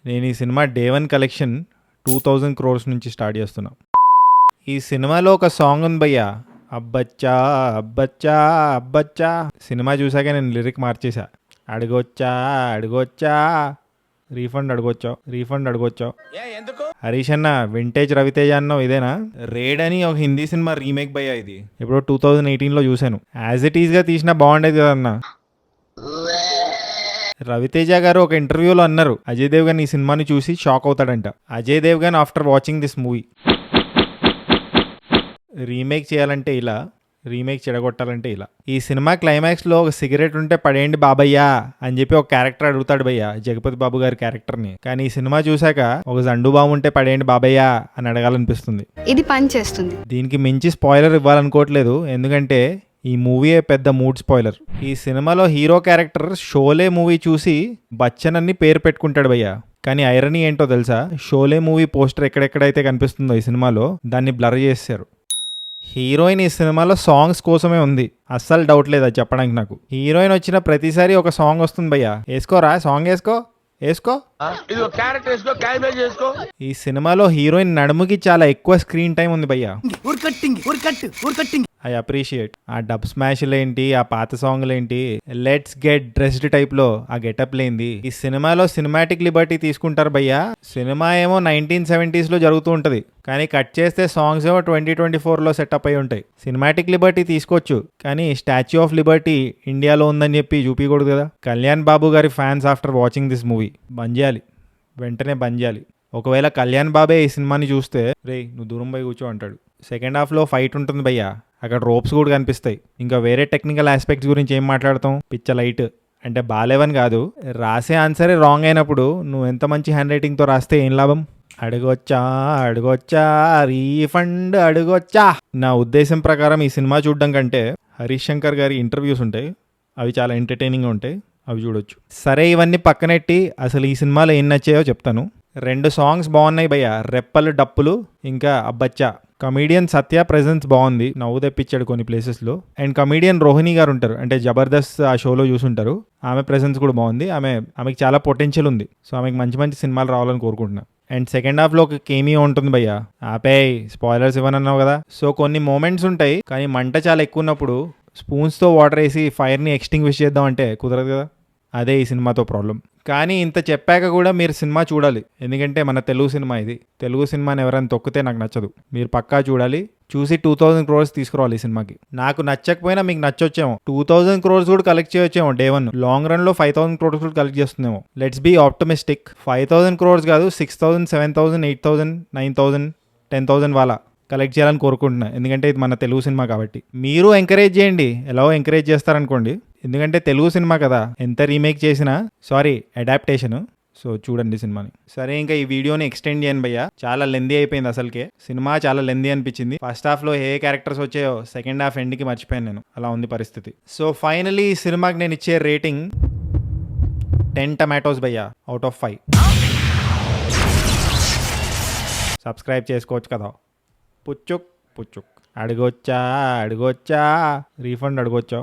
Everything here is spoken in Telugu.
నేను ఈ సినిమా డే 1 కలెక్షన్ 2000 crores నుంచి స్టార్ట్ చేస్తున్నా. ఈ సినిమాలో ఒక సాంగ్ ఉంది భయ్యా, అబ్బచ్చా అబ్బచ్చా అబ్బచ్చా. సినిమా చూసాక నేను లిరిక్ మార్చేసా. అడగొచ్చా అడగొచ్చా రీఫండ్ అడగొచ్చావు. హరీష్ అన్న వింటేజ్ రవితేజ అన్నావు ఇదేనా? రేడ్ అని ఒక హిందీ సినిమా రీమేక్ భయ్యా, ఇది ఇప్పుడు 2018లో చూశాను. యాజ్ ఇట్ ఈస్గా తీసినా బాగుండేది కదా అన్న. రవితేజ గారు ఒక ఇంటర్వ్యూలో అన్నారు, అజయ్ దేవ్గన్ ఈ సినిమాని చూసి షాక్ అవుతాడంట. Ajay Devgan after watching this movie. Remake చేయాలంటే ఇలా, రీమేక్ చెడగొట్టాలంటే ఇలా. ఈ సినిమా క్లైమాక్స్లో ఒక సిగరెట్ ఉంటే పడేయండి బాబయ్యా అని చెప్పి ఒక క్యారెక్టర్ అడుగుతాడు భయ్యా, జగపతి బాబు గారి క్యారెక్టర్ని. కానీ ఈ సినిమా చూశాక ఒక జండు బాబు ఉంటే పడేయండి బాబయ్యా అని అడగాలనిపిస్తుంది. ఇది పని చేస్తుంది. దీనికి మించి స్పాయిలర్ ఇవ్వాలనుకోవట్లేదు, ఎందుకంటే ఈ మూవీయే పెద్ద మూడ్ స్పాయిలర్. ఈ సినిమాలో హీరో క్యారెక్టర్ షోలే మూవీ చూసి బచ్చన్ అని పేరు పెట్టుకుంటాడు భయ్యా. కానీ ఐరనీ ఏంటో తెలుసా? షోలే మూవీ పోస్టర్ ఎక్కడెక్కడైతే కనిపిస్తుందో ఈ సినిమాలో దాన్ని బ్లర్ చేశారు. హీరోయిన్ ఈ సినిమాలో సాంగ్స్ కోసమే ఉంది, అస్సలు డౌట్ లేదు అది చెప్పడానికి నాకు. హీరోయిన్ వచ్చిన ప్రతిసారి ఒక సాంగ్ వస్తుంది భయ్యా, వేసుకోరా సాంగ్ వేసుకో. ఈ సినిమాలో హీరోయిన్ నడుముకి చాలా ఎక్కువ స్క్రీన్ టైం ఉంది భయ్యా. I appreciate. ఆ డబ్ స్మాష్లేంటి, ఆ పాత సాంగ్లేంటి, లెట్స్ గెట్ డ్రెస్డ్ టైప్ లో ఆ గెటప్ లేంది. ఈ సినిమాలో సినిమాటిక్ లిబర్టీ తీసుకుంటారు భయ్యా. సినిమా ఏమో 1970s లో జరుగుతూ ఉంటది, కానీ కట్ చేస్తే సాంగ్స్ ఏమో 2024లో సెటప్ అయి ఉంటాయి. సినిమాటిక్ లిబర్టీ తీసుకోవచ్చు, కానీ స్టాచ్యూ ఆఫ్ లిబర్టీ ఇండియాలో ఉందని చెప్పి చూపించకూడదు కదా. కళ్యాణ్ బాబు గారి fans after watching this movie బంద్ చేయాలి, వెంటనే బంద్ చేయాలి. ఒకవేళ కళ్యాణ్ బాబే ఈ సినిమాని చూస్తే, రే నువ్వు దూరం పోయి కూర్చో అంటాడు. సెకండ్ హాఫ్లో ఫైట్ ఉంటుంది భయ్యా, అక్కడ రోప్స్ కూడా కనిపిస్తాయి. ఇంకా వేరే టెక్నికల్ ఆస్పెక్ట్స్ గురించి ఏం మాట్లాడతాం? పిచ్చ లైట్. అంటే బాలేవని కాదు, రాసే ఆన్సరే రాంగ్ అయినప్పుడు నువ్వు ఎంత మంచి హ్యాండ్ రైటింగ్తో రాస్తే ఏం లాభం? అడగొచ్చా రీఫండ్ అడగొచ్చా. నా ఉద్దేశం ప్రకారం ఈ సినిమా చూడడం కంటే హరీష్ శంకర్ గారి ఇంటర్వ్యూస్ ఉంటాయి, అవి చాలా ఎంటర్టైనింగ్గా ఉంటాయి, అవి చూడొచ్చు. సరే ఇవన్నీ పక్కనెట్టి అసలు ఈ సినిమాలో ఏం నచ్చాయో చెప్తాను. 2 సాంగ్స్ బాగున్నాయి భయ్యా, రెప్పలు డప్పులు ఇంకా అబ్బచ్చా. కమీడియన్ సత్య ప్రెజెన్స్ బాగుంది, నవ్వు తెప్పించాడు కొన్ని ప్లేసెస్లో. అండ్ కమీడియన్ రోహిణి గారు ఉంటారు, అంటే జబర్దస్త్ ఆ షోలో చూసుంటారు, ఆమె ప్రెజెన్స్ కూడా బాగుంది. ఆమెకి చాలా పొటెన్షియల్ ఉంది, సో ఆమెకి మంచి మంచి సినిమాలు రావాలని కోరుకుంటున్నా. అండ్ సెకండ్ హాఫ్లో ఒక కేమియో ఉంటుంది భయ్యా. ఆపే స్పాయిలర్స్ ఇవ్వనన్నావు కదా. సో కొన్ని మూమెంట్స్ ఉంటాయి, కానీ మంట చాలా ఎక్కువ ఉన్నప్పుడు స్పూన్స్తో వాటర్ వేసి ఫైర్ని ఎక్స్టింగ్విష్ చేద్దాం అంటే కుదరదు కదా. అదే ఈ సినిమాతో ప్రాబ్లం. కానీ ఇంత చెప్పాక కూడా మీరు సినిమా చూడాలి, ఎందుకంటే మన తెలుగు సినిమా ఇది. తెలుగు సినిమాని ఎవరైనా తొక్కితే నాకు నచ్చదు. మీరు పక్కా చూడాలి, చూసి 2000 crores తీసుకురావాలి ఈ సినిమాకి. నాకు నచ్చకపోయినా మీకు నచ్చొచ్చేమో. 2000 crores కూడా కలెక్ట్ చేయొచ్చేమో డే 1. లాంగ్ రన్లో 5000 crores కూడా కలెక్ట్ చేస్తుందేమో. Let's be optimistic. 5000 crores కాదు, 6000, 7000, 8000, 9000, 10,000 వాళ్ళ కలెక్ట్ చేయాలని కోరుకుంటున్నా, ఎందుకంటే ఇది మన తెలుగు సినిమా కాబట్టి. మీరు ఎంకరేజ్ చేయండి, ఎలాగో ఎంకరేజ్ చేస్తారనుకోండి, ఎందుకంటే తెలుగు సినిమా కదా, ఎంత రీమేక్ చేసినా అడాప్టేషన్. సో చూడండి సినిమాని. సరే ఇంకా ఈ వీడియోని ఎక్స్టెండ్ చేయను భయ్యా, చాలా లెందీ అయిపోయింది. అసలుకే సినిమా చాలా లెందీ అనిపించింది. ఫస్ట్ హాఫ్లో ఏ క్యారెక్టర్స్ వచ్చాయో సెకండ్ హాఫ్ ఎండ్కి మర్చిపోయాను నేను, అలా ఉంది పరిస్థితి. సో ఫైనలీ ఈ సినిమాకి నేను ఇచ్చే రేటింగ్ 10 tomatoes భయ్యా అవుట్ ఆఫ్ 5. సబ్స్క్రైబ్ చేసుకోవచ్చు కదా. పుచ్చుక్ అడగొచ్చా రీఫండ్ అడగొచ్చా.